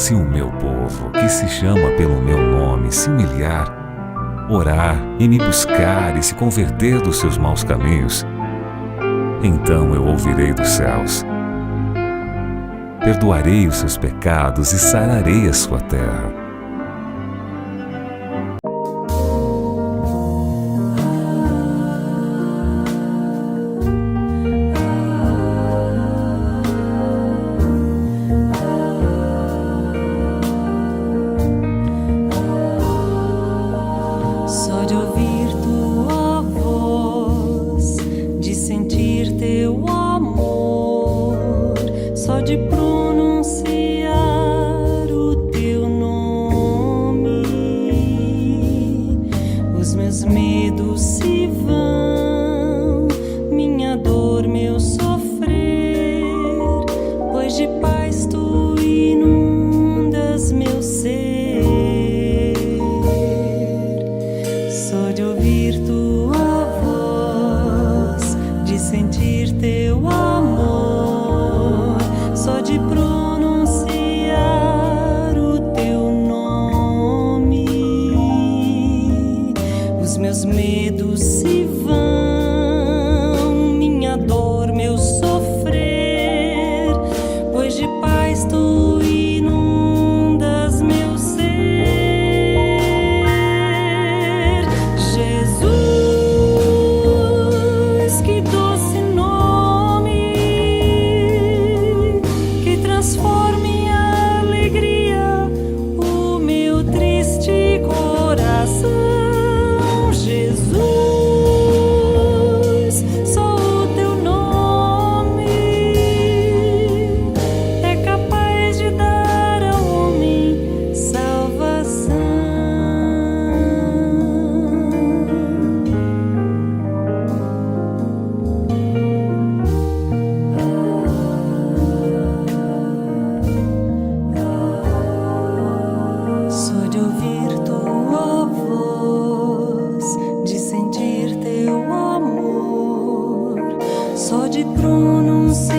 Se o meu povo, que se chama pelo meu nome, se humilhar, orar e me buscar e se converter dos seus maus caminhos, então eu ouvirei dos céus, perdoarei os seus pecados e sararei a sua terra. Só de ouvir tua voz, de sentir teu amor, só de pronunciar o teu nome, os meus medos se vão, minha dor, meu sofrer, pois de paz tu inundas meu ser. Só de ouvir tua voz, de sentir teu amor, só de pronunciar o teu nome, os meus medos se vão, minha dor, meu sofrer, pois de paz tu inundas meu ser. Jesus, que doce nome, que transforma em alegria o meu triste coração. Jesus, só o teu nome é capaz de dar ao homem salvação. Só de ouvir tua voz, de sentir teu amor, só de pronunciar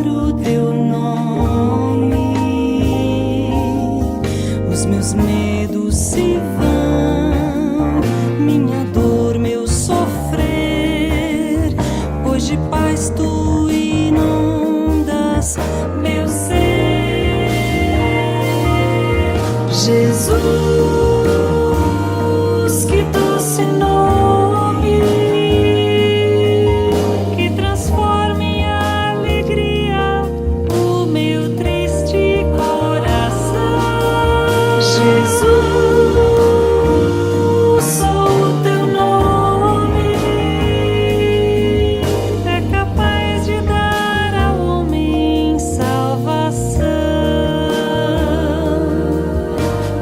o teu nome, os meus medos se vão, minha dor, meu sofrer, pois de paz tu inundas meu ser. Jesus, que doce nome, que transforma em alegria o meu triste coração. Jesus, só o teu nome é capaz de dar ao homem salvação.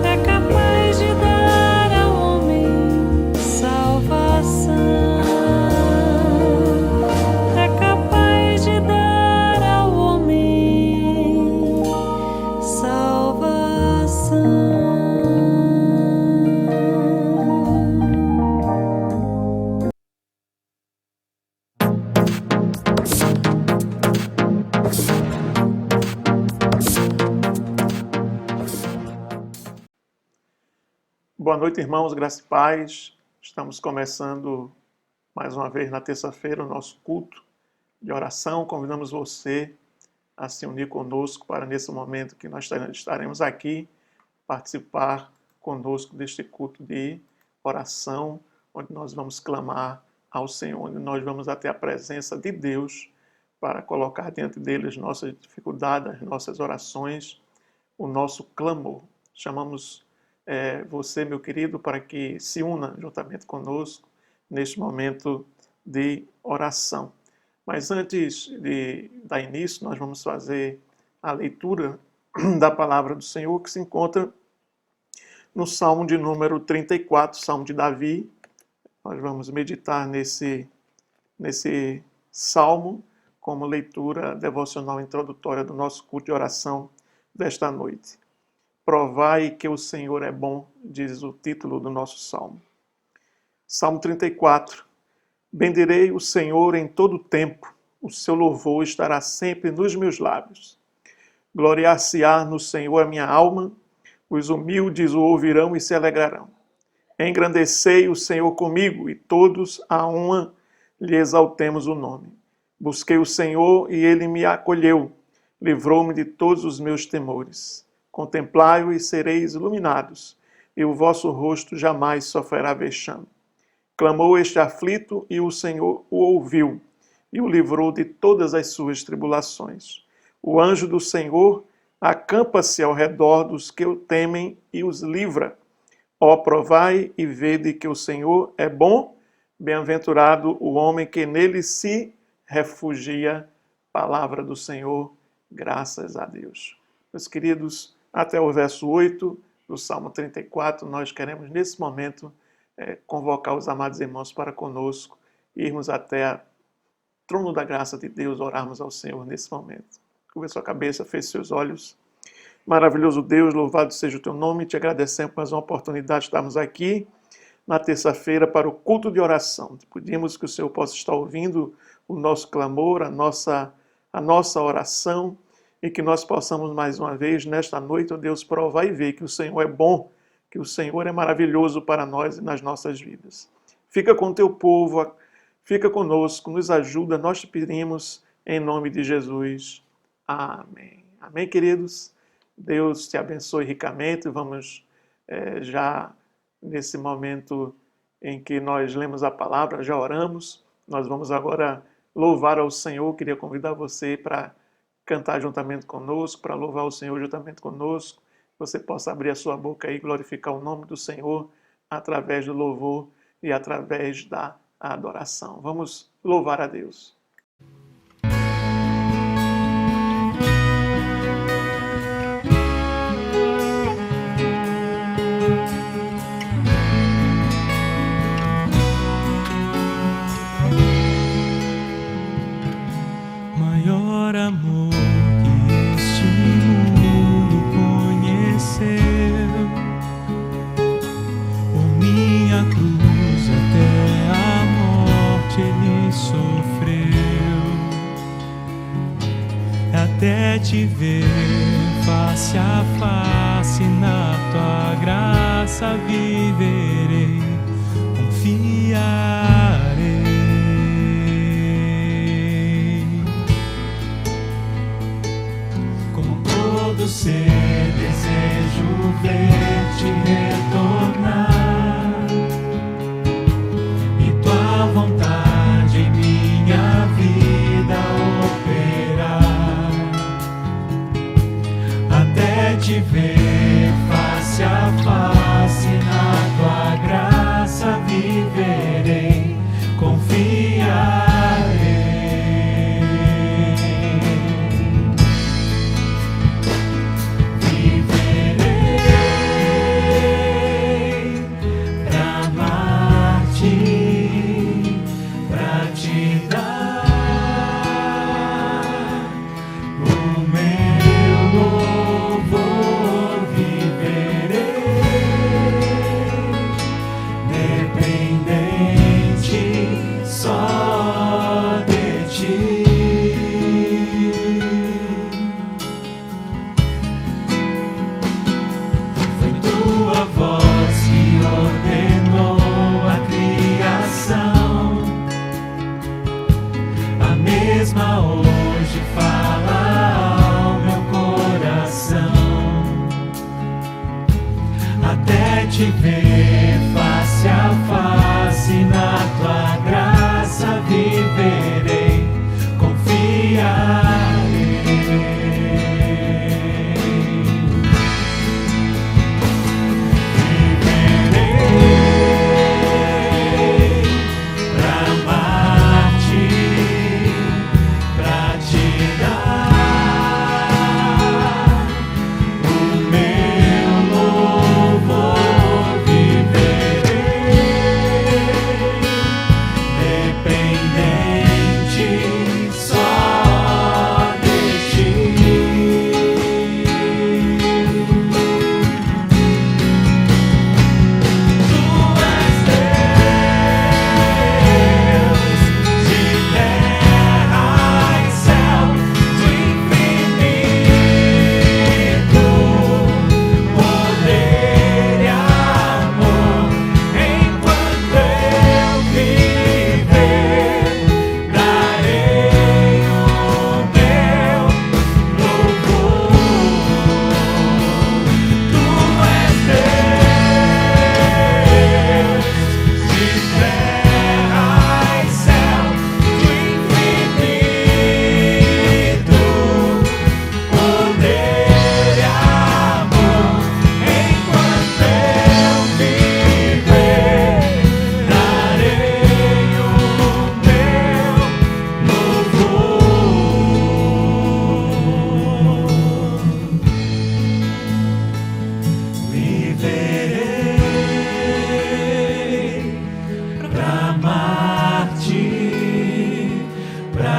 É capaz de dar ao homem salvação. É capaz de dar ao homem salvação. Boa noite, irmãos, graça e paz. Estamos começando mais uma vez na terça-feira o nosso culto de oração. Convidamos você a se unir conosco para, nesse momento que nós estaremos aqui, participar conosco deste culto de oração, onde nós vamos clamar ao Senhor, onde nós vamos até a presença de Deus para colocar diante dele as nossas dificuldades, as nossas orações, o nosso clamor. Chamamos você, meu querido, para que se una juntamente conosco neste momento de oração. Mas antes de dar início, nós vamos fazer a leitura da palavra do Senhor, que se encontra no Salmo de número 34, Salmo de Davi. Nós vamos meditar nesse salmo como leitura devocional introdutória do nosso culto de oração desta noite. Provai que o Senhor é bom, diz o título do nosso salmo. Salmo 34. Bendirei o Senhor em todo o tempo, o seu louvor estará sempre nos meus lábios. Gloriar-se-á no Senhor a minha alma, os humildes o ouvirão e se alegrarão. Engrandecei o Senhor comigo, e todos a uma lhe exaltemos o nome. Busquei o Senhor, e ele me acolheu, livrou-me de todos os meus temores. Contemplai-o e sereis iluminados, e o vosso rosto jamais sofrerá vexame. Clamou este aflito, e o Senhor o ouviu, e o livrou de todas as suas tribulações. O anjo do Senhor acampa-se ao redor dos que o temem e os livra. Ó, provai e vede que o Senhor é bom, bem-aventurado o homem que nele se refugia. Palavra do Senhor, graças a Deus. Meus queridos, até o verso 8 do Salmo 34, nós queremos nesse momento convocar os amados irmãos para conosco, irmos até o trono da graça de Deus, orarmos ao Senhor nesse momento. Curva sua cabeça, feche seus olhos. Maravilhoso Deus, louvado seja o teu nome, te agradecemos por mais uma oportunidade de estarmos aqui na terça-feira para o culto de oração. Pedimos que o Senhor possa estar ouvindo o nosso clamor, a nossa oração, e que nós possamos mais uma vez, nesta noite, ó Deus, provar e ver que o Senhor é bom, que o Senhor é maravilhoso para nós e nas nossas vidas. Fica com o teu povo, fica conosco, nos ajuda, nós te pedimos em nome de Jesus. Amém. Amém, queridos? Deus te abençoe ricamente. Vamos já nesse momento em que nós lemos a palavra, já oramos. Nós vamos agora louvar ao Senhor. Queria convidar você para cantar juntamente conosco, para louvar o Senhor juntamente conosco. Você possa abrir a sua boca e glorificar o nome do Senhor através do louvor e através da adoração. Vamos louvar a Deus. Maior amor que este mundo conheceu, por minha cruz até a morte ele sofreu, até te ver face a face, na tua graça viverei, confiarei. Todo ser desejo ver-te retornar, e tua vontade em minha vida operar, até te ver face a face, na tua graça viverei, confiarei. Viverei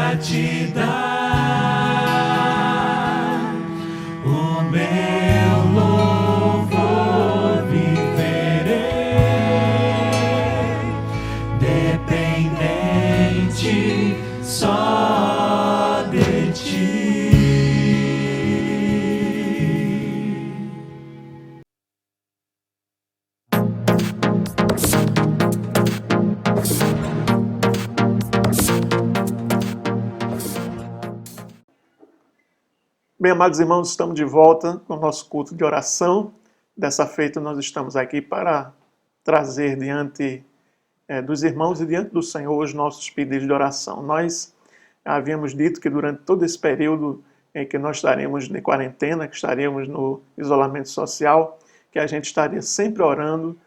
pra te dar. O meu louvor viverei, dependente só de ti. Bem, amados irmãos, estamos de volta com o nosso culto de oração. Dessa feita, nós estamos aqui para trazer diante dos irmãos e diante do Senhor os nossos pedidos de oração. Nós havíamos dito que durante todo esse período em que nós estaremos de quarentena, que estaremos no isolamento social, que a gente estaria sempre orando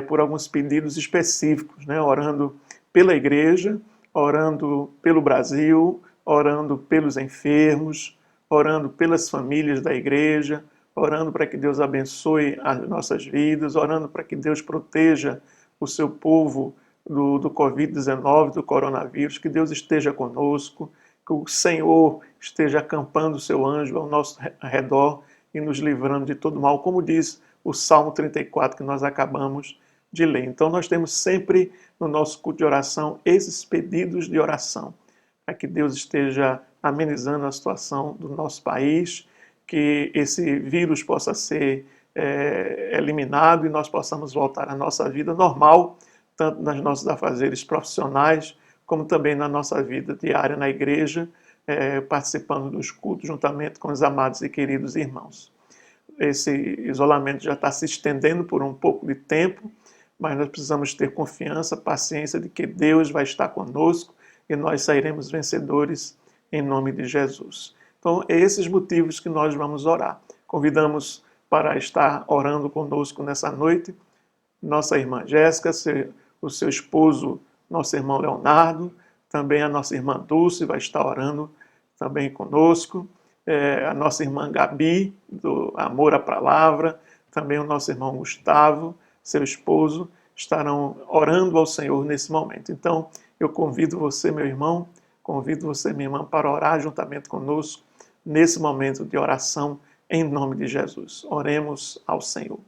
por alguns pedidos específicos, né? Orando pela igreja, orando pelo Brasil, orando pelos enfermos, orando pelas famílias da igreja, orando para que Deus abençoe as nossas vidas, orando para que Deus proteja o seu povo do Covid-19, do coronavírus, que Deus esteja conosco, que o Senhor esteja acampando o seu anjo ao nosso redor e nos livrando de todo mal, como diz o Salmo 34 que nós acabamos de ler. Então nós temos sempre no nosso culto de oração esses pedidos de oração, para que Deus esteja amenizando a situação do nosso país, que esse vírus possa ser eliminado e nós possamos voltar à nossa vida normal, tanto nos nossos afazeres profissionais, como também na nossa vida diária na igreja, participando dos cultos juntamente com os amados e queridos irmãos. Esse isolamento já está se estendendo por um pouco de tempo, mas nós precisamos ter confiança, paciência de que Deus vai estar conosco e nós sairemos vencedores em nome de Jesus. Então, é esses motivos que nós vamos orar. Convidamos para estar orando conosco nessa noite nossa irmã Jéssica, o seu esposo, nosso irmão Leonardo, também a nossa irmã Dulce vai estar orando também conosco, a nossa irmã Gabi, do Amor à Palavra, também o nosso irmão Gustavo, seu esposo, estarão orando ao Senhor nesse momento. Então, eu convido você, meu irmão, convido você, minha irmã, para orar juntamente conosco nesse momento de oração em nome de Jesus. Oremos ao Senhor.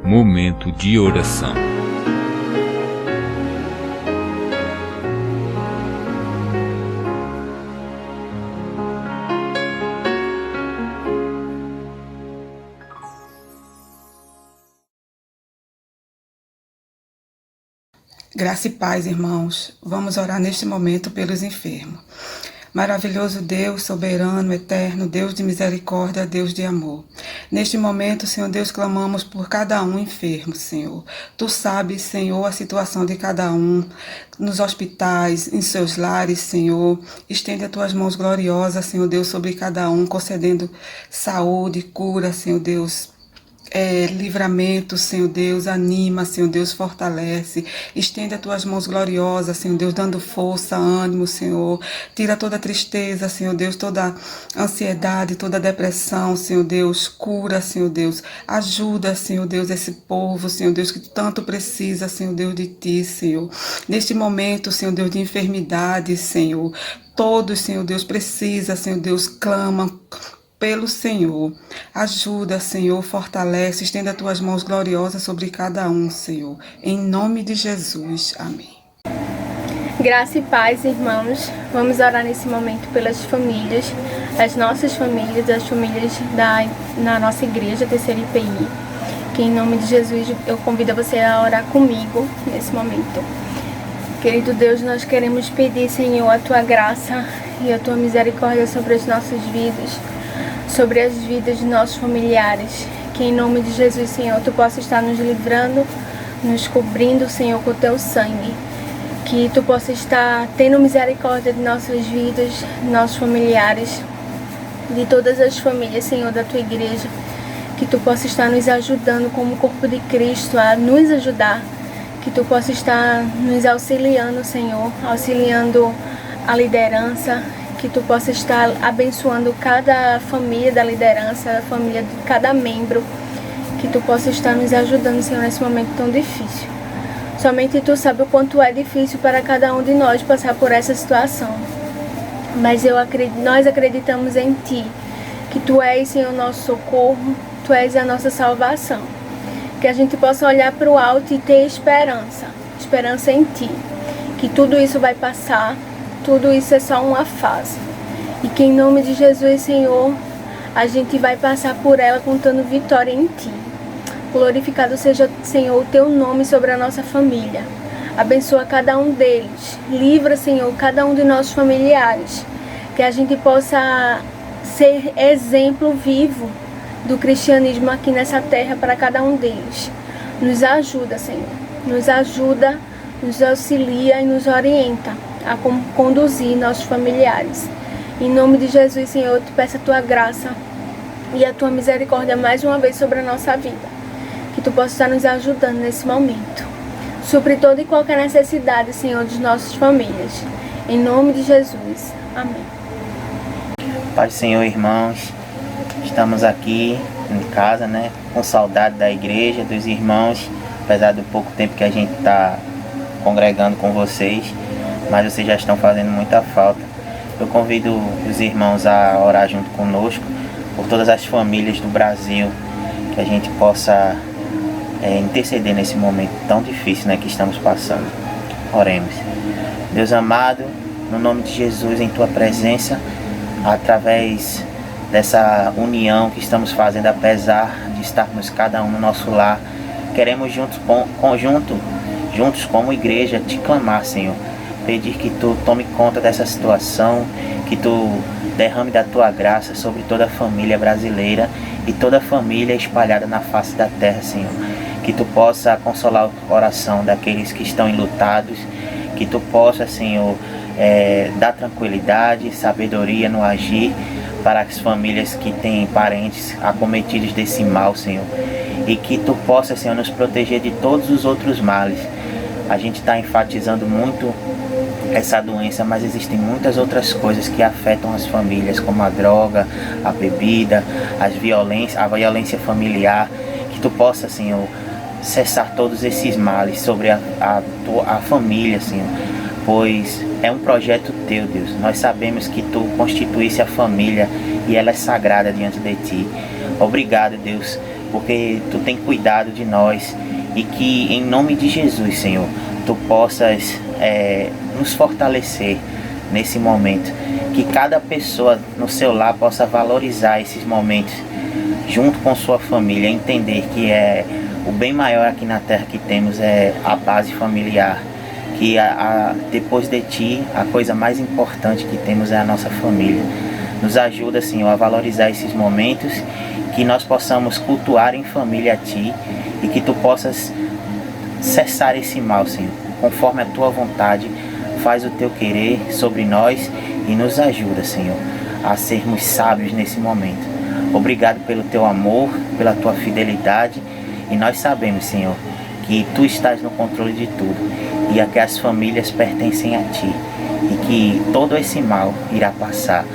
Momento de oração. Graça e paz, irmãos. Vamos orar neste momento pelos enfermos. Maravilhoso Deus, soberano, eterno, Deus de misericórdia, Deus de amor. Neste momento, Senhor Deus, clamamos por cada um enfermo, Senhor. Tu sabes, Senhor, a situação de cada um, nos hospitais, em seus lares, Senhor. Estende as tuas mãos gloriosas, Senhor Deus, sobre cada um, concedendo saúde, cura, Senhor Deus. Livramento, Senhor Deus, anima, Senhor Deus, fortalece, estende as tuas mãos gloriosas, Senhor Deus, dando força, ânimo, Senhor, tira toda tristeza, Senhor Deus, toda ansiedade, toda depressão, Senhor Deus, cura, Senhor Deus, ajuda, Senhor Deus, esse povo, Senhor Deus, que tanto precisa, Senhor Deus, de Ti, Senhor, neste momento, Senhor Deus, de enfermidade, Senhor, todos, Senhor Deus, precisa, Senhor Deus, clamam pelo Senhor. Ajuda, Senhor, fortalece, estenda as tuas mãos gloriosas sobre cada um, Senhor. Em nome de Jesus. Amém. Graça e paz, irmãos. Vamos orar nesse momento pelas famílias, as nossas famílias, as famílias na nossa igreja, terceira IPI. Que em nome de Jesus eu convido você a orar comigo nesse momento. Querido Deus, nós queremos pedir, Senhor, a tua graça e a tua misericórdia sobre as nossas vidas, sobre as vidas de nossos familiares, que em nome de Jesus, Senhor, Tu possa estar nos livrando, nos cobrindo, Senhor, com o Teu sangue, que Tu possa estar tendo misericórdia de nossas vidas, de nossos familiares, de todas as famílias, Senhor, da Tua igreja, que Tu possa estar nos ajudando como corpo de Cristo, a nos ajudar, que Tu possa estar nos auxiliando, Senhor, auxiliando a liderança, que Tu possa estar abençoando cada família da liderança, a família de cada membro, que Tu possa estar nos ajudando, Senhor, nesse momento tão difícil. Somente Tu sabe o quanto é difícil para cada um de nós passar por essa situação. Mas nós acreditamos em Ti, que Tu és, Senhor, nosso socorro, Tu és a nossa salvação. Que a gente possa olhar para o alto e ter esperança em Ti. Que tudo isso vai passar, tudo isso é só uma fase. E que em nome de Jesus, Senhor, a gente vai passar por ela contando vitória em Ti. Glorificado seja, Senhor, o Teu nome sobre a nossa família. Abençoa cada um deles. Livra, Senhor, cada um de nossos familiares. Que a gente possa ser exemplo vivo do cristianismo aqui nessa terra para cada um deles. Nos ajuda, Senhor. Nos ajuda, nos auxilia e nos orienta a conduzir nossos familiares. Em nome de Jesus, Senhor, eu te peço a Tua graça e a Tua misericórdia mais uma vez sobre a nossa vida. Que Tu possa estar nos ajudando nesse momento. Supre toda e qualquer necessidade, Senhor, de nossas famílias. Em nome de Jesus. Amém. Pai do Senhor, irmãos, estamos aqui em casa, né, com saudade da igreja, dos irmãos, apesar do pouco tempo que a gente está congregando com vocês, mas vocês já estão fazendo muita falta. Eu convido os irmãos a orar junto conosco, por todas as famílias do Brasil, que a gente possa interceder nesse momento tão difícil, né, que estamos passando. Oremos. Deus amado, no nome de Jesus, em Tua presença, através dessa união que estamos fazendo, apesar de estarmos cada um no nosso lar, queremos juntos como igreja te clamar, Senhor, pedir que Tu tome conta dessa situação, que Tu derrame da Tua graça sobre toda a família brasileira e toda a família espalhada na face da terra, Senhor. Que Tu possa consolar o coração daqueles que estão enlutados, que Tu possa, Senhor, dar tranquilidade, sabedoria no agir para as famílias que têm parentes acometidos desse mal, Senhor. E que Tu possa, Senhor, nos proteger de todos os outros males. A gente está enfatizando muito essa doença, mas existem muitas outras coisas que afetam as famílias, como a droga, a bebida, a violência familiar. Que Tu possa, Senhor, cessar todos esses males sobre a família, Senhor, pois é um projeto Teu, Deus. Nós sabemos que Tu constituísse a família e ela é sagrada diante de Ti. Obrigado, Deus, porque Tu tem cuidado de nós e que em nome de Jesus, Senhor, Tu possas nos fortalecer nesse momento. Que cada pessoa no seu lar possa valorizar esses momentos junto com sua família, entender que o bem maior aqui na terra que temos é a base familiar, que depois de Ti, a coisa mais importante que temos é a nossa família. Nos ajuda, Senhor, a valorizar esses momentos, que nós possamos cultuar em família a Ti e que Tu possas cessar esse mal, Senhor, conforme a Tua vontade. Faz o Teu querer sobre nós e nos ajuda, Senhor, a sermos sábios nesse momento. Obrigado pelo Teu amor, pela Tua fidelidade. E nós sabemos, Senhor, que Tu estás no controle de tudo e que as famílias pertencem a Ti e que todo esse mal irá passar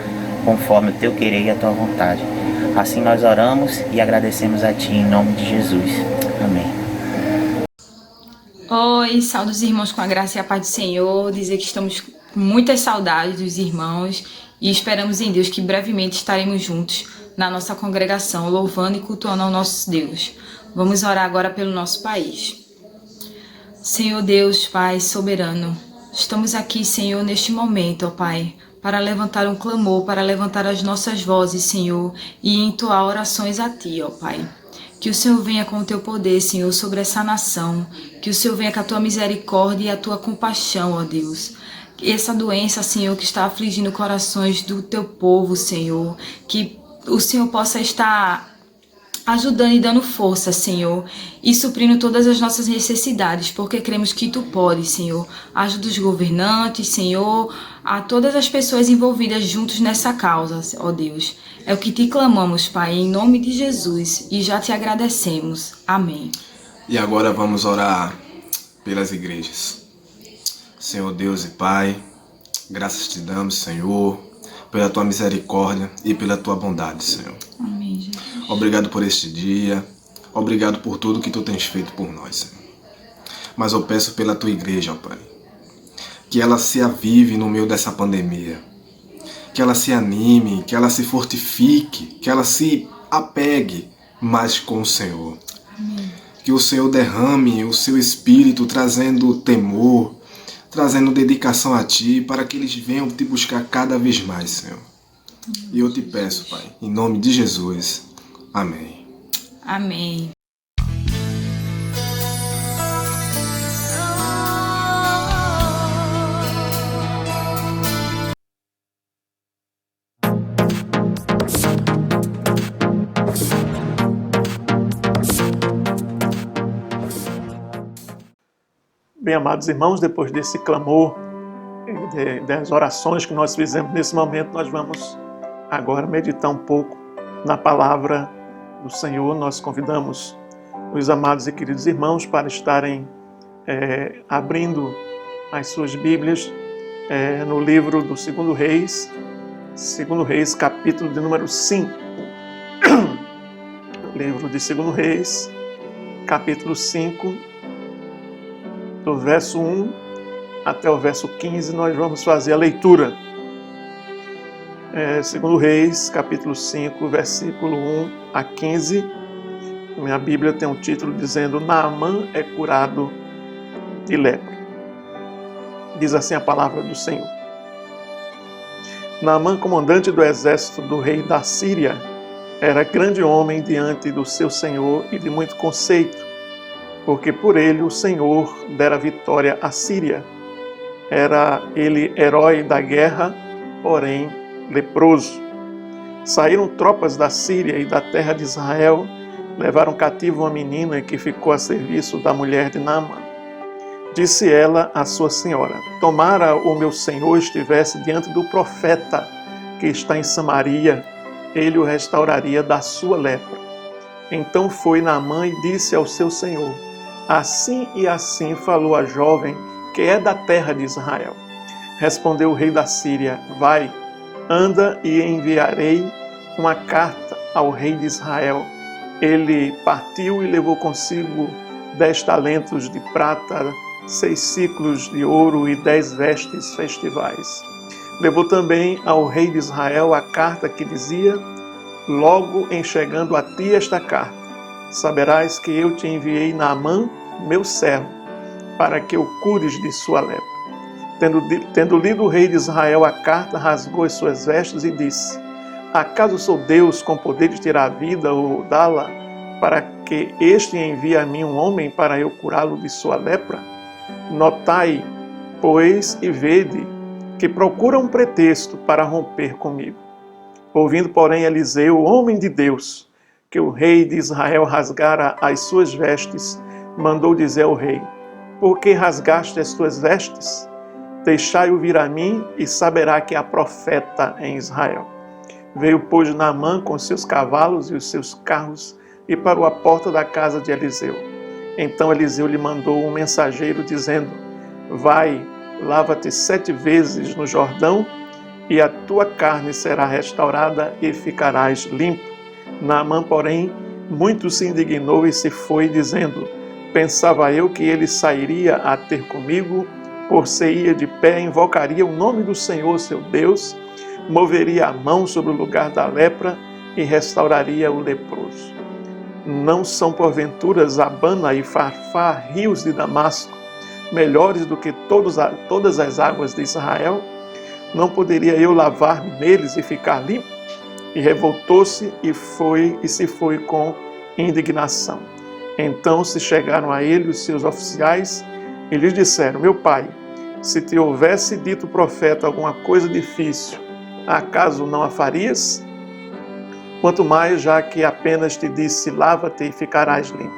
conforme o Teu querer e a Tua vontade. Assim nós oramos e agradecemos a Ti em nome de Jesus. Amém. Oi, saúdo os irmãos com a graça e a paz do Senhor. Dizer que estamos com muitas saudades dos irmãos e esperamos em Deus que brevemente estaremos juntos na nossa congregação, louvando e cultuando ao nosso Deus. Vamos orar agora pelo nosso país. Senhor Deus, Pai soberano, estamos aqui, Senhor, neste momento, ó Pai, para levantar um clamor, para levantar as nossas vozes, Senhor, e entoar orações a Ti, ó Pai. Que o Senhor venha com o Teu poder, Senhor, sobre essa nação. Que o Senhor venha com a Tua misericórdia e a Tua compaixão, ó Deus. Essa doença, Senhor, que está afligindo corações do Teu povo, Senhor, que o Senhor possa estar ajudando e dando força, Senhor, e suprindo todas as nossas necessidades, porque cremos que Tu podes, Senhor. Ajuda os governantes, Senhor, a todas as pessoas envolvidas juntos nessa causa, ó Deus. É o que Te clamamos, Pai, em nome de Jesus, e já Te agradecemos. Amém. E agora vamos orar pelas igrejas. Senhor Deus e Pai, graças Te damos, Senhor, pela tua misericórdia e pela tua bondade, Senhor. Amém, Jesus. Obrigado por este dia. Obrigado por tudo que tu tens feito por nós, Senhor. Mas eu peço pela tua igreja, ó Pai, que ela se avive no meio dessa pandemia, que ela se anime, que ela se fortifique, que ela se apegue mais com o Senhor. Amém. Que o Senhor derrame o seu espírito, trazendo temor, trazendo dedicação a Ti, para que eles venham te buscar cada vez mais, Senhor. E eu te peço, Pai, em nome de Jesus. Amém. Amém. Bem, amados irmãos, depois desse clamor, das orações que nós fizemos nesse momento, nós vamos agora meditar um pouco na palavra do Senhor. Nós convidamos os amados e queridos irmãos para estarem abrindo as suas Bíblias no livro do 2 Reis, capítulo de número 5. Livro de 2 Reis, capítulo 5, do verso 1 até o verso 15, nós vamos fazer a leitura. 2 Reis, capítulo 5, versículo 1 a 15. Minha Bíblia tem um título dizendo: Naamã é curado de lepra. Diz assim a palavra do Senhor. Naamã, comandante do exército do rei da Síria, era grande homem diante do seu senhor e de muito conceito, porque por ele o Senhor dera vitória à Síria. Era ele herói da guerra, porém leproso. Saíram tropas da Síria e da terra de Israel, levaram cativo uma menina que ficou a serviço da mulher de Naamã. Disse ela à sua senhora: tomara o meu senhor estivesse diante do profeta que está em Samaria, ele o restauraria da sua lepra. Então foi Naamã e disse ao seu senhor: assim e assim falou a jovem que é da terra de Israel. Respondeu o rei da Síria: vai, anda e enviarei uma carta ao rei de Israel. Ele partiu e levou consigo 10 talentos de prata, 6 ciclos de ouro e 10 vestes festivais. Levou também ao rei de Israel a carta que dizia: logo em chegando a ti esta carta, saberás que eu te enviei Naamã, meu servo, para que o cures de sua lepra. Tendo lido o rei de Israel a carta, rasgou as suas vestes e disse: acaso sou Deus com poder de tirar a vida ou dá-la, para que este envie a mim um homem para eu curá-lo de sua lepra? Notai, pois, e vede, que procura um pretexto para romper comigo. Ouvindo, porém, Eliseu, homem de Deus, que o rei de Israel rasgara as suas vestes, mandou dizer ao rei: por que rasgaste as tuas vestes? Deixai-o vir a mim e saberá que há profeta em Israel. Veio, pois, Naamã com seus cavalos e os seus carros e parou à porta da casa de Eliseu. Então Eliseu lhe mandou um mensageiro dizendo: vai, lava-te 7 vezes no Jordão e a tua carne será restaurada e ficarás limpo. Naamã, porém, muito se indignou e se foi, dizendo: pensava eu que ele sairia a ter comigo, por-se-ia de pé, invocaria o nome do Senhor seu Deus, moveria a mão sobre o lugar da lepra e restauraria o leproso. Não são porventura Abana e Farfá, rios de Damasco, melhores do que todas as águas de Israel? Não poderia eu lavar-me neles e ficar limpo? E revoltou-se e se foi com indignação. Então se chegaram a ele os seus oficiais e lhes disseram: meu pai, se te houvesse dito o profeta alguma coisa difícil, acaso não a farias? Quanto mais, já que apenas te disse: lava-te e ficarás limpo.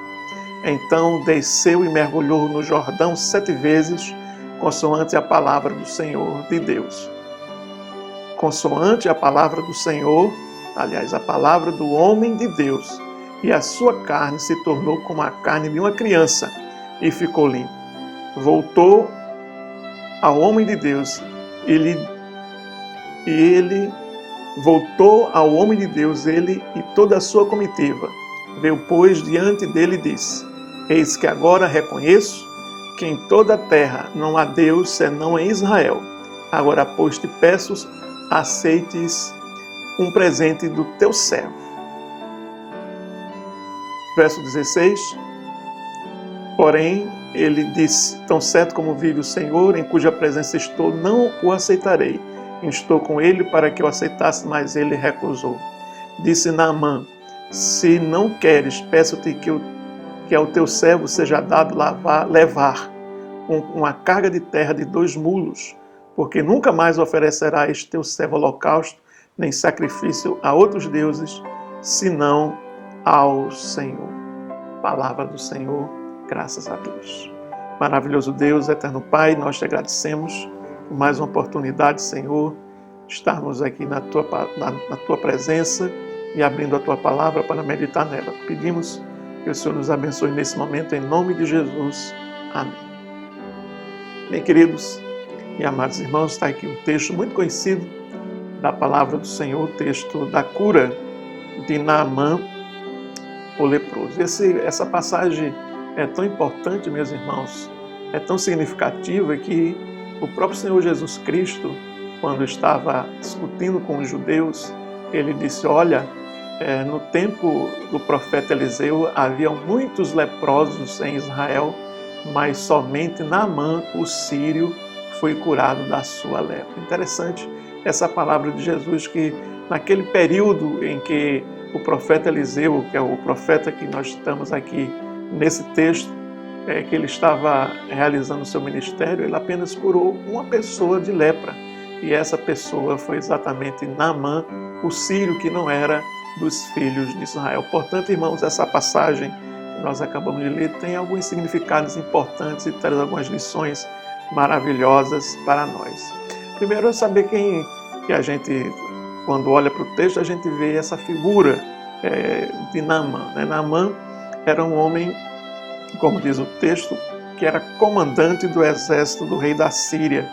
Então desceu e mergulhou no Jordão 7 vezes, consoante a palavra do Senhor de Deus. Consoante a palavra do Senhor, aliás, a palavra do homem de Deus, e a sua carne se tornou como a carne de uma criança e ficou limpa. Voltou ao homem de Deus e ele Voltou ao homem de Deus ele e toda a sua comitiva. Veio, pois, diante dele e disse: Eis que agora reconheço que em toda a terra não há Deus senão em Israel. Agora, pois, te peço, aceites um presente do teu servo. Verso 16. Porém, ele disse: Tão certo como vive o Senhor, em cuja presença estou, não o aceitarei. Instou com ele para que o aceitasse, mas ele recusou. Disse Naamã: Se não queres, peço-te que ao teu servo seja dado levar uma carga de terra de 2 mulos, porque nunca mais oferecerá este teu servo holocausto, nem sacrifício a outros deuses, senão ao Senhor. Palavra do Senhor, graças a Deus. Maravilhoso Deus, eterno Pai, nós te agradecemos por mais uma oportunidade, Senhor, estarmos aqui na tua presença e abrindo a tua palavra para meditar nela. Pedimos que o Senhor nos abençoe nesse momento, em nome de Jesus. Amém. Bem, queridos e amados irmãos, está aqui um texto muito conhecido da palavra do Senhor, o texto da cura de Naamã, o leproso. Essa passagem é tão importante, meus irmãos, é tão significativa que o próprio Senhor Jesus Cristo, quando estava discutindo com os judeus, ele disse: olha, no tempo do profeta Eliseu havia muitos leprosos em Israel, mas somente Naamã, o sírio, foi curado da sua lepra. Interessante essa palavra de Jesus, que naquele período em que o profeta Eliseu, que é o profeta que nós estamos aqui nesse texto, que ele estava realizando o seu ministério, ele apenas curou uma pessoa de lepra. E essa pessoa foi exatamente Naamã, o sírio, que não era dos filhos de Israel. Portanto, irmãos, essa passagem que nós acabamos de ler tem alguns significados importantes e traz algumas lições maravilhosas para nós. Primeiro é saber que a gente, quando olha para o texto, a gente vê essa figura de Naamã. Naamã era um homem, como diz o texto, que era comandante do exército do rei da Síria.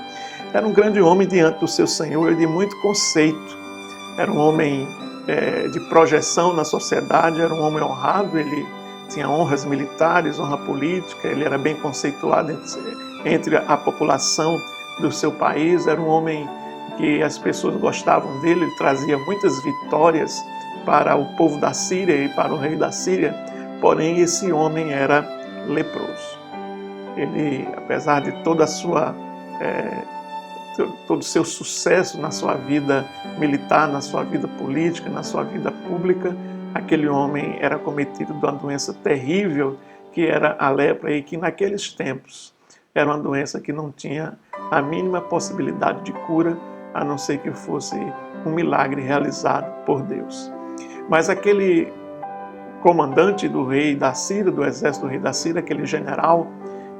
Era um grande homem diante do seu Senhor e de muito conceito. Era um homem de projeção na sociedade, era um homem honrado, ele tinha honras militares, honra política, ele era bem conceituado entre a população do seu país, era um homem que as pessoas gostavam dele, ele trazia muitas vitórias para o povo da Síria e para o rei da Síria, porém esse homem era leproso. Ele, apesar de toda a sua todo o seu sucesso na sua vida militar, na sua vida política, na sua vida pública, aquele homem era cometido de uma doença terrível, que era a lepra, e que naqueles tempos era uma doença que não tinha a mínima possibilidade de cura, a não ser que fosse um milagre realizado por Deus. Mas aquele comandante do rei da Síria, do exército do rei da Síria, aquele general,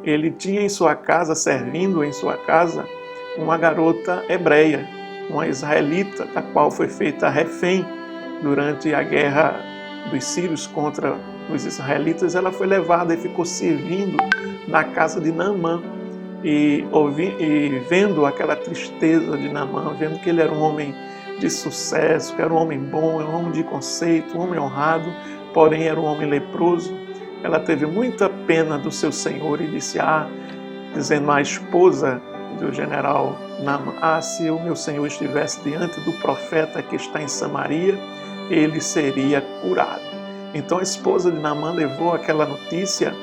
ele tinha em sua casa, servindo em sua casa, uma garota hebreia, uma israelita, da qual foi feita refém durante a guerra dos sírios contra os israelitas. Ela foi levada e ficou servindo na casa de Naamã, e vendo aquela tristeza de Naamã, vendo que ele era um homem de sucesso, que era um homem bom, um homem de conceito, um homem honrado, porém era um homem leproso, ela teve muita pena do seu senhor e disse, dizendo à esposa do general Naamã, se o meu senhor estivesse diante do profeta que está em Samaria, ele seria curado. Então a esposa de Naamã levou aquela notícia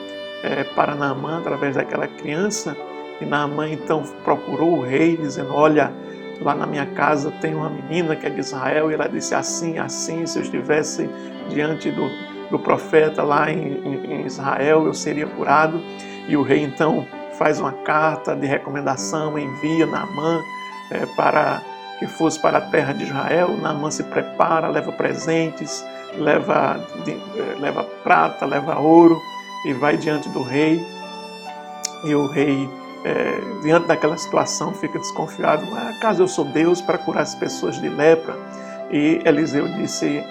para Naamã através daquela criança, e Naamã então procurou o rei, dizendo, olha, lá na minha casa tem uma menina que é de Israel, e ela disse assim, se eu estivesse diante do profeta lá em Israel, eu seria curado. E o rei então faz uma carta de recomendação, envia Naamã para que fosse para a terra de Israel. Naamã se prepara, leva presentes, leva prata, leva ouro, e vai diante do rei. E o rei, diante daquela situação, fica desconfiado, mas acaso eu sou Deus para curar as pessoas de lepra? E Eliseu disse,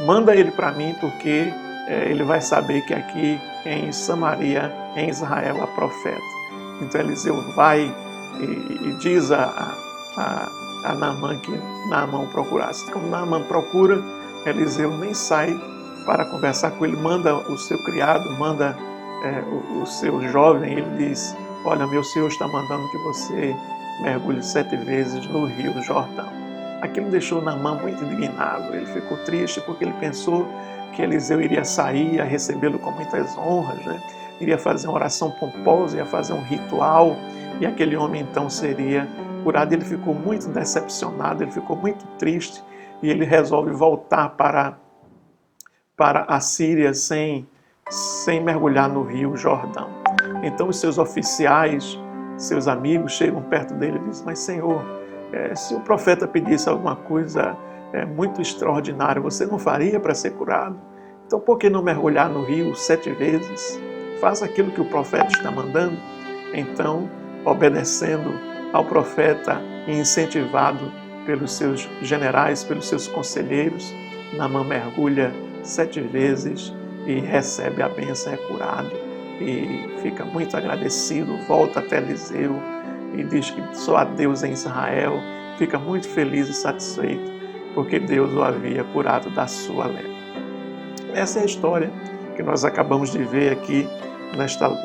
manda ele para mim, porque ele vai saber que aqui em Samaria, em Israel, há profeta. Então Eliseu vai e diz a a Naamã que Naamã o procurasse. Como Naamã procura, Eliseu nem sai para conversar com ele, manda o seu criado, manda o seu jovem, ele diz: olha, meu senhor está mandando que você mergulhe 7 vezes no rio Jordão. Aquilo deixou Naamã muito indignado, ele ficou triste porque ele pensou que Eliseu iria sair a recebê-lo com muitas honras, né? Iria fazer uma oração pomposa, ia fazer um ritual, e aquele homem então seria curado. Ele ficou muito decepcionado, ele ficou muito triste, e ele resolve voltar para a Síria sem mergulhar no rio Jordão. Então os seus oficiais, seus amigos, chegam perto dele e dizem: mas Senhor, se o profeta pedisse alguma coisa muito extraordinária, você não faria para ser curado? Então por que não mergulhar no rio 7 vezes? Faz aquilo que o profeta está mandando. Então, obedecendo ao profeta e incentivado pelos seus generais, pelos seus conselheiros, Naamã mergulha 7 vezes e recebe a bênção, é curado e fica muito agradecido, volta até Eliseu e diz que só há Deus em Israel, fica muito feliz e satisfeito porque Deus o havia curado da sua lepra. Essa é a história que nós acabamos de ver aqui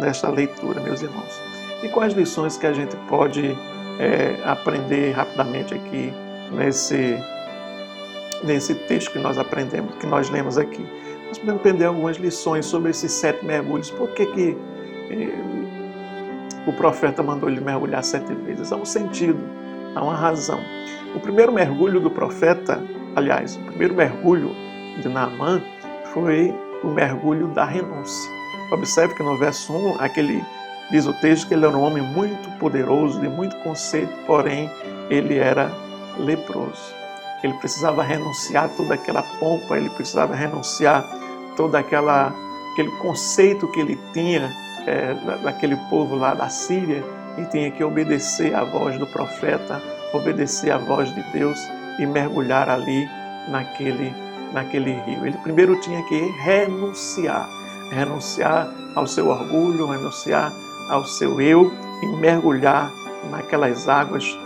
nesta leitura, meus irmãos. E quais lições que a gente pode aprender rapidamente aqui nesse texto que nós aprendemos, que nós lemos aqui? Nós podemos aprender algumas lições sobre esses 7 mergulhos. Por que o profeta mandou ele mergulhar 7 vezes? Há um sentido, há uma razão. O primeiro mergulho do profeta, aliás, o primeiro mergulho de Naamã foi o mergulho da renúncia. Observe que no verso 1, diz o texto que ele era um homem muito poderoso, de muito conceito, porém ele era leproso. Ele precisava renunciar toda aquela pompa, ele precisava renunciar todo aquele conceito que ele tinha daquele povo lá da Síria, e tinha que obedecer à voz do profeta, obedecer à voz de Deus e mergulhar ali naquele rio. Ele primeiro tinha que renunciar ao seu orgulho, renunciar ao seu eu e mergulhar naquelas águas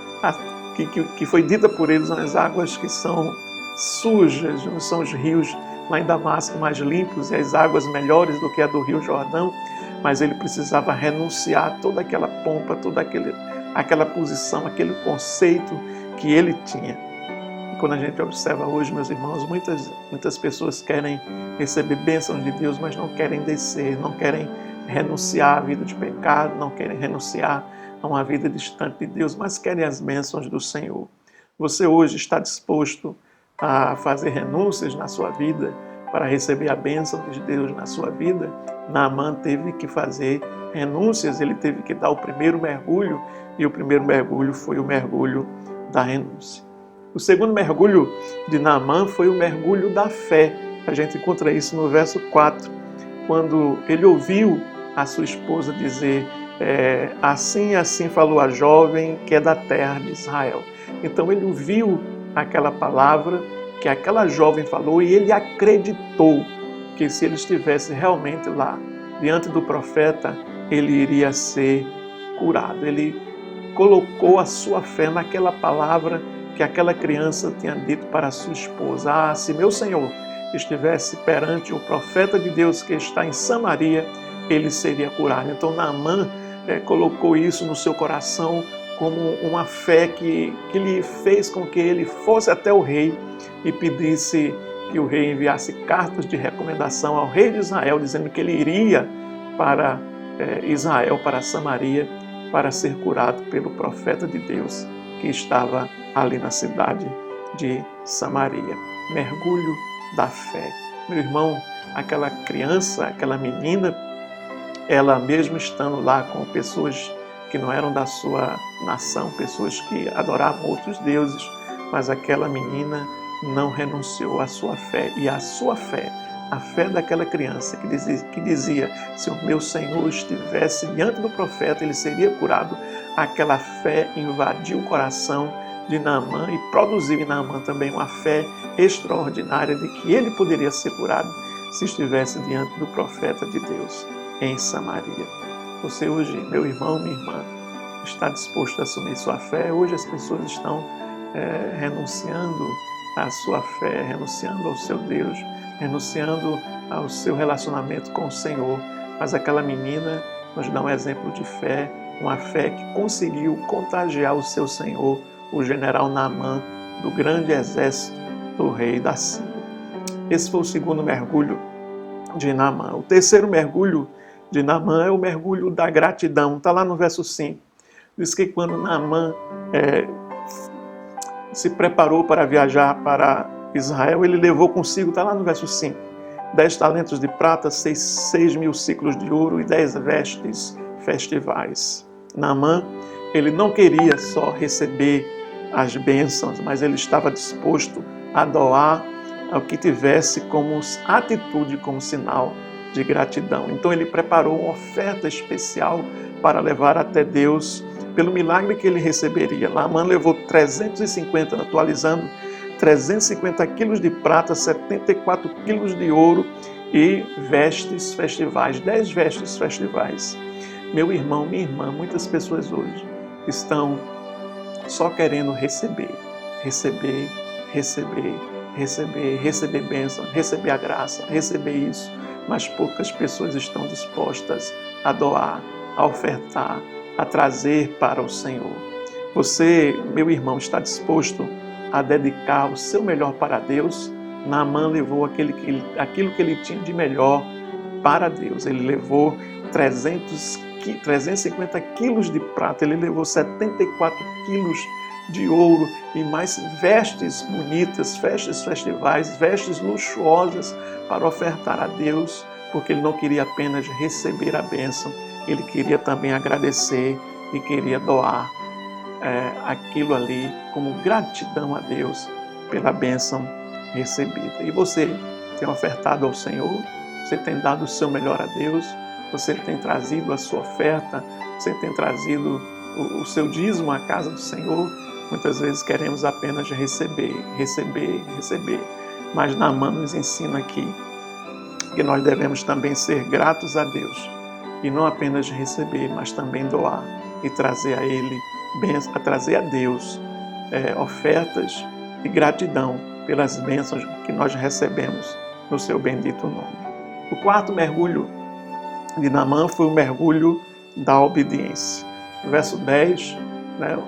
que foi dita por eles, as águas que são sujas, não são os rios lá em Damasco mais limpos e as águas melhores do que a do rio Jordão, mas ele precisava renunciar a toda aquela pompa, toda aquela posição, aquele conceito que ele tinha. E quando a gente observa hoje, meus irmãos, muitas pessoas querem receber bênçãos de Deus, mas não querem descer, não querem renunciar à vida de pecado, não querem renunciar a uma vida distante de Deus, mas querem as bênçãos do Senhor. Você hoje está disposto a fazer renúncias na sua vida para receber a bênção de Deus na sua vida? Naamã teve que fazer renúncias, ele teve que dar o primeiro mergulho, e o primeiro mergulho foi o mergulho da renúncia. O segundo mergulho de Naamã foi o mergulho da fé. A gente encontra isso no verso 4, quando ele ouviu a sua esposa dizer: assim falou a jovem que é da terra de Israel. Então ele ouviu aquela palavra que aquela jovem falou e ele acreditou que se ele estivesse realmente lá, diante do profeta, ele iria ser curado. Ele colocou a sua fé naquela palavra que aquela criança tinha dito para a sua esposa: se meu Senhor estivesse perante o profeta de Deus que está em Samaria, ele seria curado. Então Naamã colocou isso no seu coração como uma fé que lhe fez com que ele fosse até o rei e pedisse que o rei enviasse cartas de recomendação ao rei de Israel, dizendo que ele iria para Israel, para Samaria, para ser curado pelo profeta de Deus que estava ali na cidade de Samaria. Mergulho da fé. Meu irmão, aquela criança, aquela menina, ela mesmo estando lá com pessoas que não eram da sua nação, pessoas que adoravam outros deuses, mas aquela menina não renunciou à sua fé. E a sua fé, a fé daquela criança que dizia: se o meu Senhor estivesse diante do profeta, ele seria curado, aquela fé invadiu o coração de Naamã e produziu em Naamã também uma fé extraordinária de que ele poderia ser curado se estivesse diante do profeta de Deus em Samaria. Você hoje, meu irmão, minha irmã, está disposto a assumir sua fé? Hoje as pessoas estão renunciando à sua fé, renunciando ao seu Deus, renunciando ao seu relacionamento com o Senhor. Mas aquela menina nos dá um exemplo de fé, uma fé que conseguiu contagiar o seu senhor, o general Naamã, do grande exército do rei da Síria. Esse foi o segundo mergulho de Naamã. O terceiro mergulho de Naamã é o mergulho da gratidão. Está lá no verso 5. Diz que quando Naamã se preparou para viajar para Israel, ele levou consigo, está lá no verso 5, 10 talentos de prata, 6.000 ciclos de ouro e 10 vestes festivais. Naamã, ele não queria só receber as bênçãos, mas ele estava disposto a doar ao que tivesse como atitude, como sinal de gratidão. Então ele preparou uma oferta especial para levar até Deus pelo milagre que ele receberia. Naamã levou 350, atualizando, 350 quilos de prata, 74 quilos de ouro e vestes festivais, 10 vestes festivais. Meu irmão, minha irmã, muitas pessoas hoje estão só querendo receber bênção, receber a graça, receber isso, mas poucas pessoas estão dispostas a doar, a ofertar, a trazer para o Senhor. Você, meu irmão, está disposto a dedicar o seu melhor para Deus? Naamã levou aquilo que ele tinha de melhor para Deus. Ele levou 350 quilos de prata, ele levou 74 quilos de ouro e mais vestes bonitas, vestes festivais, vestes luxuosas para ofertar a Deus, porque ele não queria apenas receber a bênção, ele queria também agradecer e queria doar aquilo ali como gratidão a Deus pela bênção recebida. E você tem ofertado ao Senhor? Você tem dado o seu melhor a Deus? Você tem trazido a sua oferta? Você tem trazido o seu dízimo à casa do Senhor? Muitas vezes queremos apenas receber. Mas Naamã nos ensina aqui que nós devemos também ser gratos a Deus e não apenas receber, mas também doar e trazer a Ele, trazer a Deus ofertas de gratidão pelas bênçãos que nós recebemos no seu bendito nome. O quarto mergulho de Naamã foi o mergulho da obediência. No verso 10,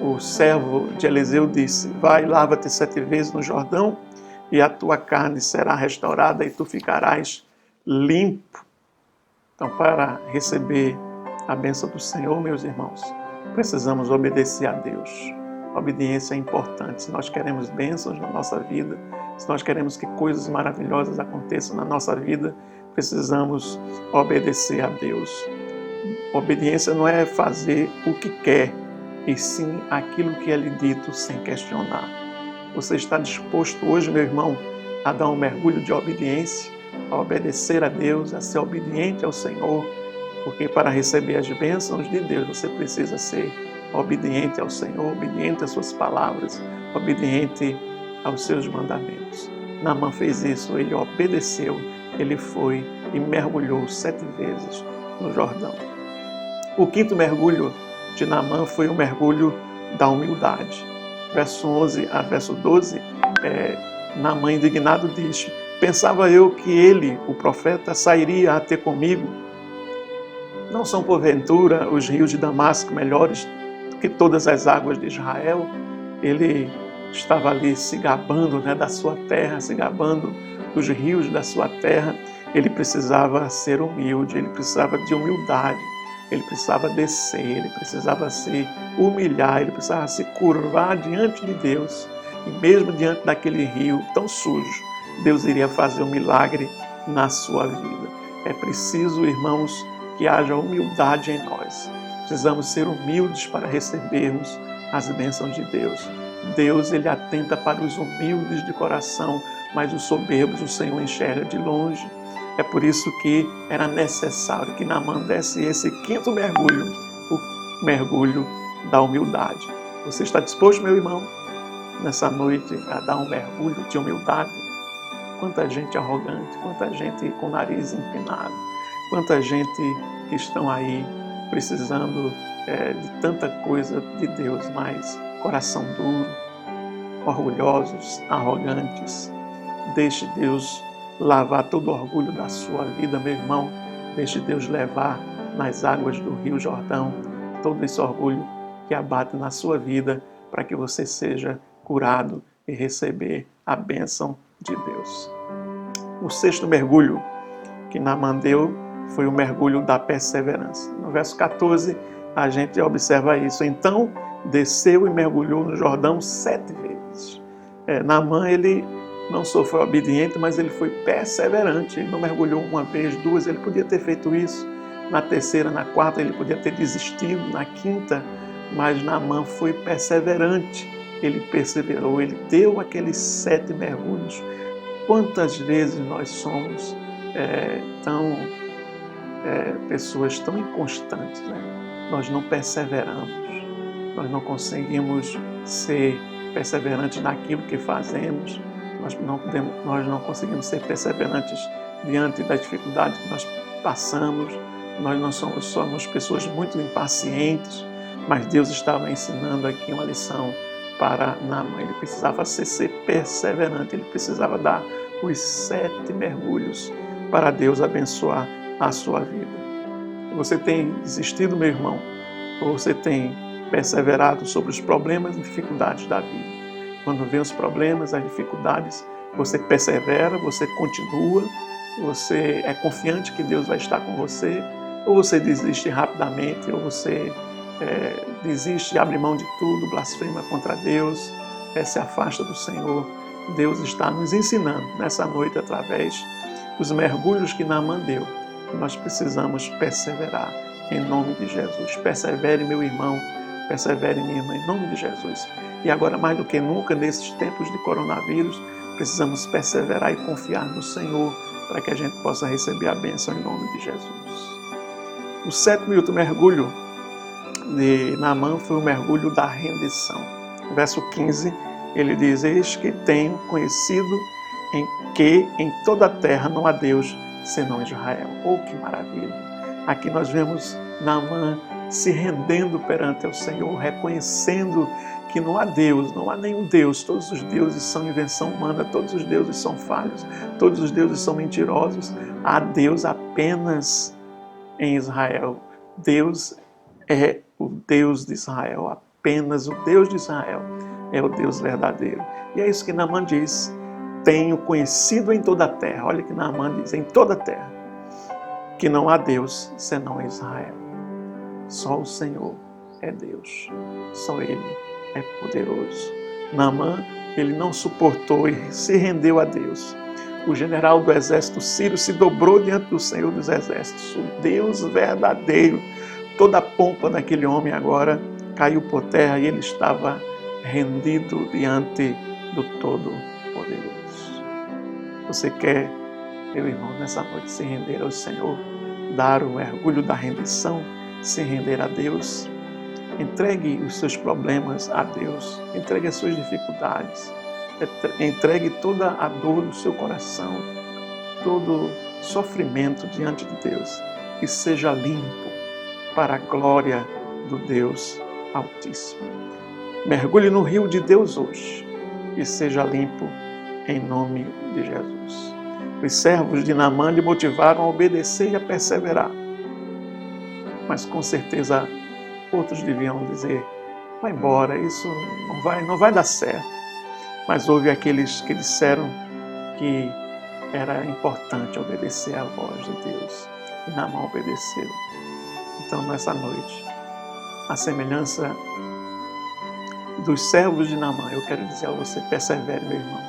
o servo de Eliseu disse: vai, lava-te 7 vezes no Jordão, e a tua carne será restaurada e tu ficarás limpo. Então, para receber a bênção do Senhor, meus irmãos, precisamos obedecer a Deus. A obediência é importante. Se nós queremos bênçãos na nossa vida, se nós queremos que coisas maravilhosas aconteçam na nossa vida, precisamos obedecer a Deus. Obediência não é fazer o que quer, e sim aquilo que é lhe dito sem questionar. Você está disposto hoje, meu irmão, a dar um mergulho de obediência, a obedecer a Deus, a ser obediente ao Senhor? Porque para receber as bênçãos de Deus, você precisa ser obediente ao Senhor, obediente às suas palavras, obediente aos seus mandamentos. Naamã fez isso, ele obedeceu, ele foi e mergulhou 7 vezes no Jordão. O quinto mergulho de Naamã foi o mergulho da humildade. Verso 11 a verso 12, Naamã indignado diz: pensava eu que ele, o profeta, sairia a ter comigo? Não são porventura os rios de Damasco melhores que todas as águas de Israel? Ele estava ali se gabando da sua terra, se gabando dos rios da sua terra. Ele precisava ser humilde, ele precisava de humildade, ele precisava descer, ele precisava se humilhar, ele precisava se curvar diante de Deus. E mesmo diante daquele rio tão sujo, Deus iria fazer um milagre na sua vida. É preciso, irmãos, que haja humildade em nós. Precisamos ser humildes para recebermos as bênçãos de Deus. Deus, ele atenta para os humildes de coração, mas os soberbos o Senhor enxerga de longe. É por isso que era necessário que Naamã desse esse quinto mergulho, o mergulho da humildade. Você está disposto, meu irmão, nessa noite a dar um mergulho de humildade? Quanta gente arrogante, quanta gente com o nariz empinado, quanta gente que estão aí precisando de tanta coisa de Deus, mas coração duro, orgulhosos, arrogantes. Deixe Deus lavar todo o orgulho da sua vida, meu irmão. Deixe Deus levar nas águas do Rio Jordão todo esse orgulho que abate na sua vida, para que você seja curado e receber a bênção de Deus. O 6º mergulho que Naamã deu foi o mergulho da perseverança. No verso 14, a gente observa isso. Então, desceu e mergulhou no Jordão 7 vezes. Naamã, ele não só foi obediente, mas ele foi perseverante. Ele não mergulhou uma vez, duas, ele podia ter feito isso. Na terceira, na quarta, ele podia ter desistido. Na quinta, mas Naamã foi perseverante. Ele perseverou, ele deu aqueles 7 mergulhos. Quantas vezes nós somos pessoas tão inconstantes, né? Nós não perseveramos, nós não conseguimos ser perseverantes naquilo que fazemos, nós não conseguimos ser perseverantes diante da dificuldade que nós passamos, nós não somos pessoas muito impacientes, mas Deus estava ensinando aqui uma lição para Naamã. Ele precisava ser perseverante, ele precisava dar os 7 mergulhos para Deus abençoar a sua vida. Você tem desistido, meu irmão, ou você tem perseverado sobre os problemas e dificuldades da vida? Quando vem os problemas, as dificuldades, você persevera, você continua, você é confiante que Deus vai estar com você, ou você desiste rapidamente, ou você desiste, abre mão de tudo, blasfema contra Deus, se afasta do Senhor. Deus está nos ensinando nessa noite, através dos mergulhos que Naamã deu, que nós precisamos perseverar em nome de Jesus. Persevere, meu irmão, persevere, minha irmã, em nome de Jesus. E agora, mais do que nunca, nesses tempos de coronavírus, precisamos perseverar e confiar no Senhor, para que a gente possa receber a bênção em nome de Jesus. O 7º e último mergulho de Naamã foi o mergulho da rendição. Verso 15, ele diz: eis que tenho conhecido que em toda a terra não há Deus senão Israel. Oh, que maravilha! Aqui nós vemos Naamã se rendendo perante o Senhor, reconhecendo que não há Deus, não há nenhum Deus. Todos os deuses são invenção humana, todos os deuses são falhos, todos os deuses são mentirosos. Há Deus apenas em Israel. Deus é o Deus de Israel, apenas o Deus de Israel é o Deus verdadeiro. E é isso que Naamã diz: tenho conhecido em toda a terra, olha que Naamã diz, em toda a terra, que não há Deus senão Israel. Só o Senhor é Deus, só Ele é poderoso. Naamã, ele não suportou e se rendeu a Deus. O general do exército sírio se dobrou diante do Senhor dos exércitos, o Deus verdadeiro. Toda a pompa daquele homem agora caiu por terra e ele estava rendido diante do Todo-Poderoso. Você quer, meu irmão, nessa noite se render ao Senhor, dar o mergulho da rendição, se render a Deus? Entregue os seus problemas a Deus, entregue as suas dificuldades, entregue toda a dor do seu coração, todo sofrimento diante de Deus e seja limpo para a glória do Deus Altíssimo. Mergulhe no rio de Deus hoje e seja limpo em nome de Jesus. Os servos de Naamã lhe motivaram a obedecer e a perseverar, mas com certeza outros deviam dizer: vai embora, isso não vai dar certo. Mas houve aqueles que disseram que era importante obedecer à voz de Deus, e Naamã obedeceu. Então, nessa noite, a semelhança dos servos de Naamã, eu quero dizer a você: persevere, meu irmão,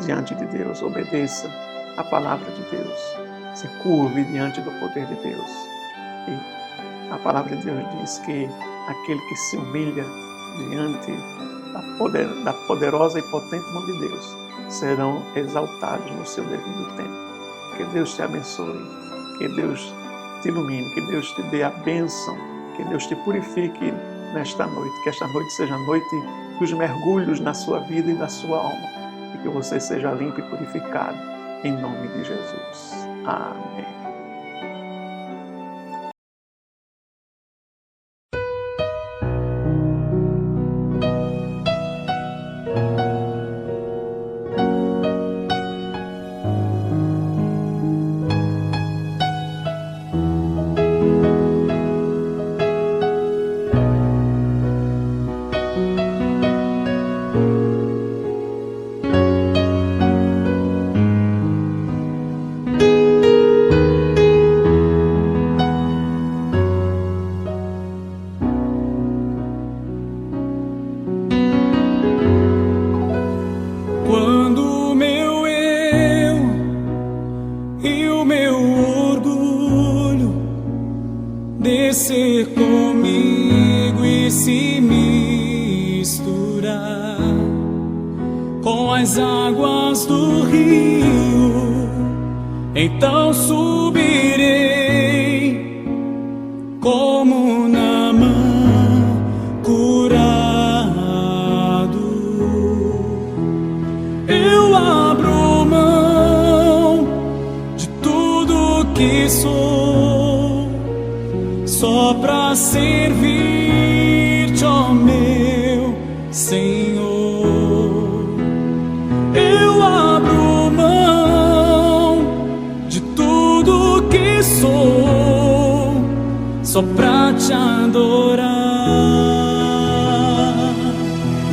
diante de Deus, obedeça a palavra de Deus, se curve diante do poder de Deus. E a palavra de Deus diz que aquele que se humilha diante da poderosa e potente mão de Deus serão exaltados no seu devido tempo. Que Deus te abençoe, que Deus te ilumine, que Deus te dê a bênção, que Deus te purifique nesta noite, que esta noite seja a noite dos mergulhos na sua vida e na sua alma, e que você seja limpo e purificado, em nome de Jesus. Amém. descer comigo e se misturar com as águas do rio, então subirei como Naamã curado. Eu abro mão de tudo que sou, só pra servir-te, ó meu Senhor. Eu abro mão de tudo que sou, só pra te adorar,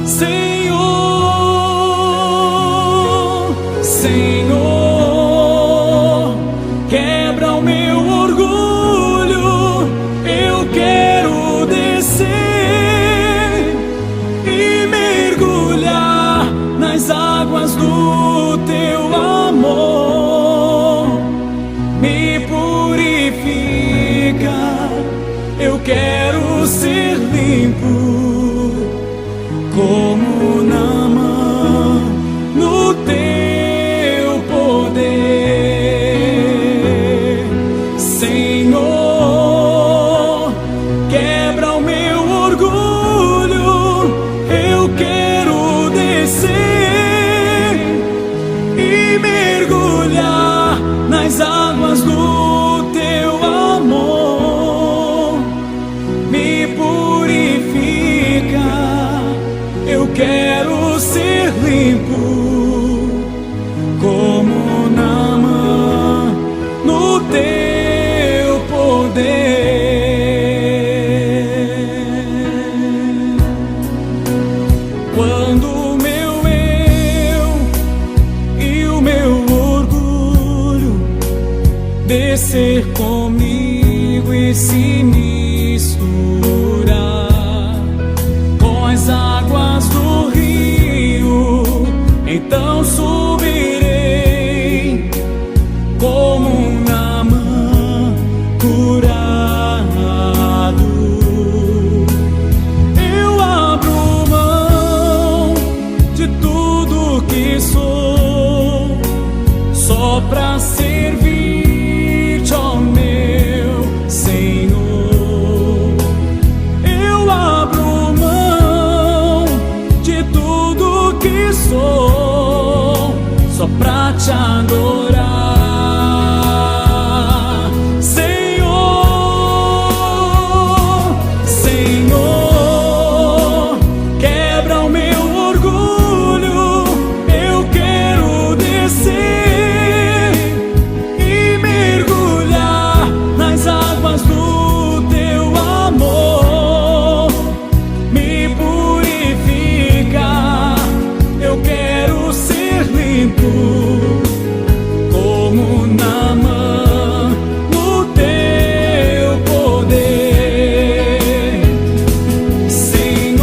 Senhor, Senhor. Quebra o meu orgulho, eu quero descer e mergulhar nas águas do teu amor. Me purifica, eu quero ser limpo como Naamã no teu poder, Senhor. Quebra o meu orgulho, eu quero descer e mergulhar nas águas do teu amor. Me purifica, eu quero ser limpo como Naamã no teu poder. Quando o meu eu e o meu orgulho descer comigo e se misturar com as águas do rio, então subirei como um Naamã curado. Eu abro mão de tudo que sou, só pra servir-te, ó meu Senhor. Eu abro mão de tudo que sou, só pra te adorar, Senhor, Senhor. Quebra o meu orgulho, eu quero descer e mergulhar nas águas do teu amor. Me purifica, eu quero ser limpo como Naamã no teu poder, Senhor.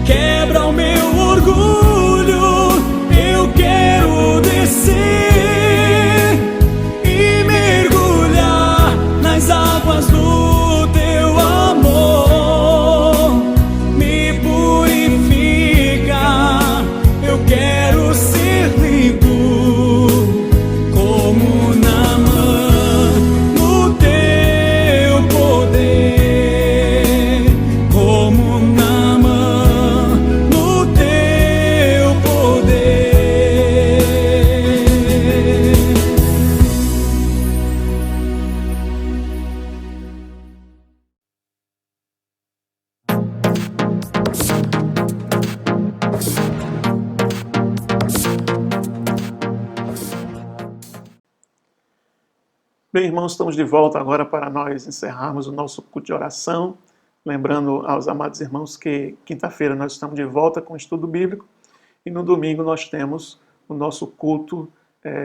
Quebra o meu orgulho, eu quero descer e mergulhar nas águas do teu amor. Me purifica, eu quero ser limpo como Naamã no teu poder, como Naamã no teu poder. Bem, irmãos, estamos de volta agora para nós encerrarmos o nosso culto de oração. Lembrando aos amados irmãos que quinta-feira nós estamos de volta com o estudo bíblico e no domingo nós temos o nosso culto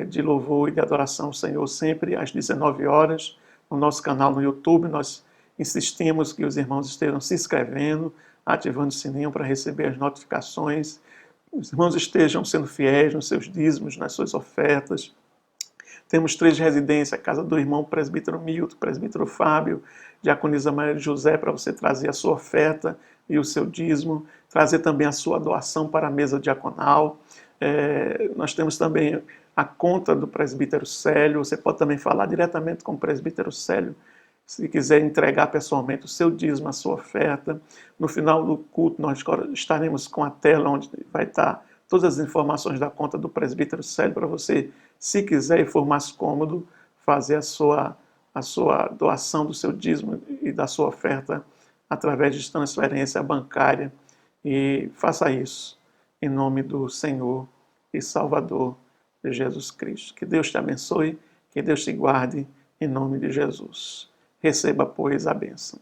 de louvor e de adoração ao Senhor, sempre às 19 horas, no nosso canal no YouTube. Nós insistimos que os irmãos estejam se inscrevendo, ativando o sininho para receber as notificações, os irmãos estejam sendo fiéis nos seus dízimos, nas suas ofertas, Temos 3 residências, a casa do irmão presbítero Milton, presbítero Fábio, diaconisa Maria de José, para você trazer a sua oferta e o seu dízimo, trazer também a sua doação para a mesa diaconal. Nós temos também a conta do presbítero Célio, você pode também falar diretamente com o presbítero Célio, se quiser entregar pessoalmente o seu dízimo, a sua oferta. No final do culto nós estaremos com a tela onde vai estar todas as informações da conta do presbítero Célio para você, se quiser e for mais cômodo, fazer a sua doação do seu dízimo e da sua oferta através de transferência bancária. E faça isso em nome do Senhor e Salvador de Jesus Cristo. Que Deus te abençoe, que Deus te guarde em nome de Jesus. Receba, pois, a bênção.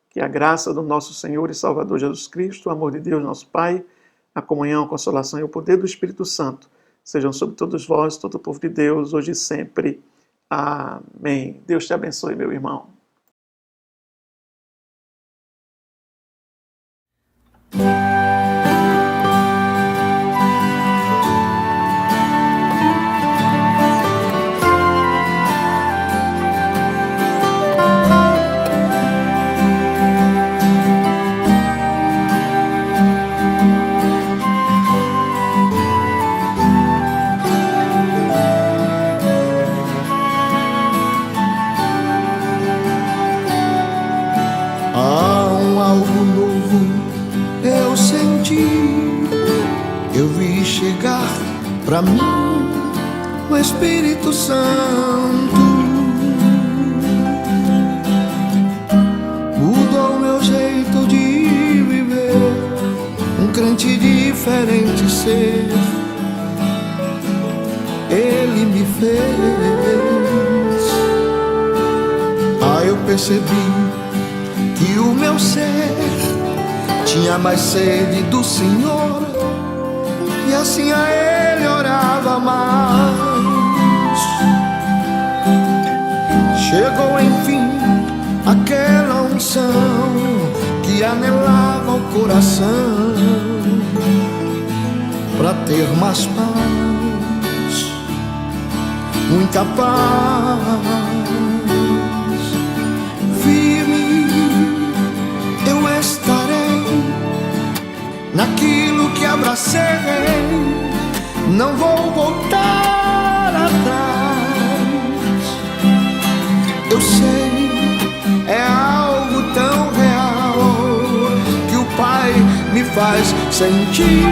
Que a graça do nosso Senhor e Salvador Jesus Cristo, o amor de Deus, nosso Pai, a comunhão, a consolação e o poder do Espírito Santo sejam sobre todos vós, todo o povo de Deus, hoje e sempre. Amém. Deus te abençoe, meu irmão. Pra mim, o Espírito Santo mudou meu jeito de viver, um crente diferente ser. Ele me fez. Eu percebi que o meu ser tinha mais sede do Senhor, e assim a Ele orava mais. Chegou enfim aquela unção que anelava o coração pra ter mais paz, muita paz. Firme eu estarei naquilo que abracei, não vou voltar atrás. Eu sei, é algo tão real que o Pai me faz sentir.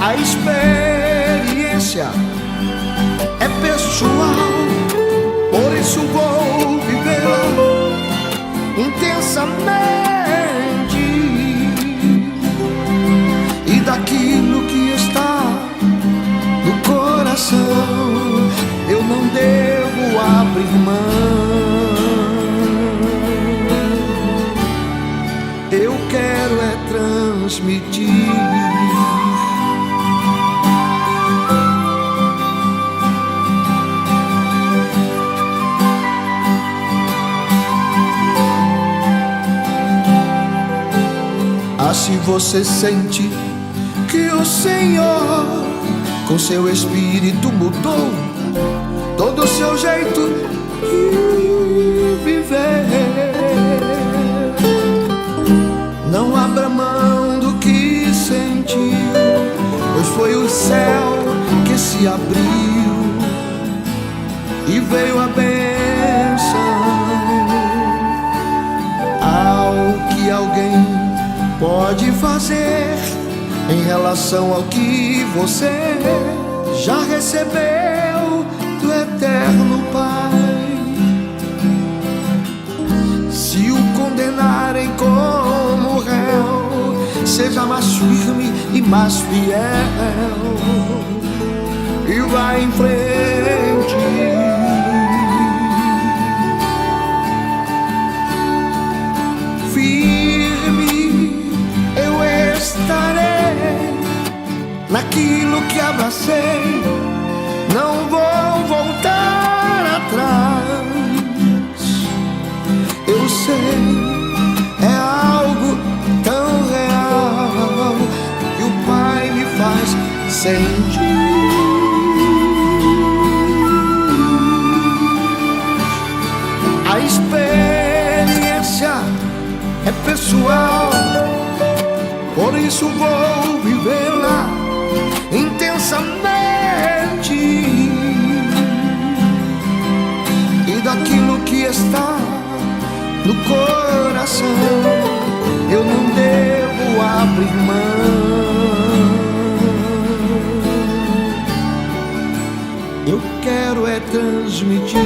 A experiência é pessoal, por isso vou vivê-la intensamente, e daquilo que está no coração eu não devo abrir mão. Eu quero é transmitir se você sente que o Senhor com seu Espírito mudou todo o seu jeito de viver, não abra mão do que sentiu, pois foi o céu que se abriu e veio a bênção. Ao que alguém pode fazer em relação ao que você já recebeu do Eterno Pai. Se o condenarem como réu, seja mais firme e mais fiel e vá em frente. Estarei naquilo que abracei, não vou voltar atrás. Eu sei, é algo tão real que o Pai sentes. A experiência é pessoal, por isso vou vivê-la intensamente. E daquilo que está no coração eu não devo abrir mão. Eu quero é transmitir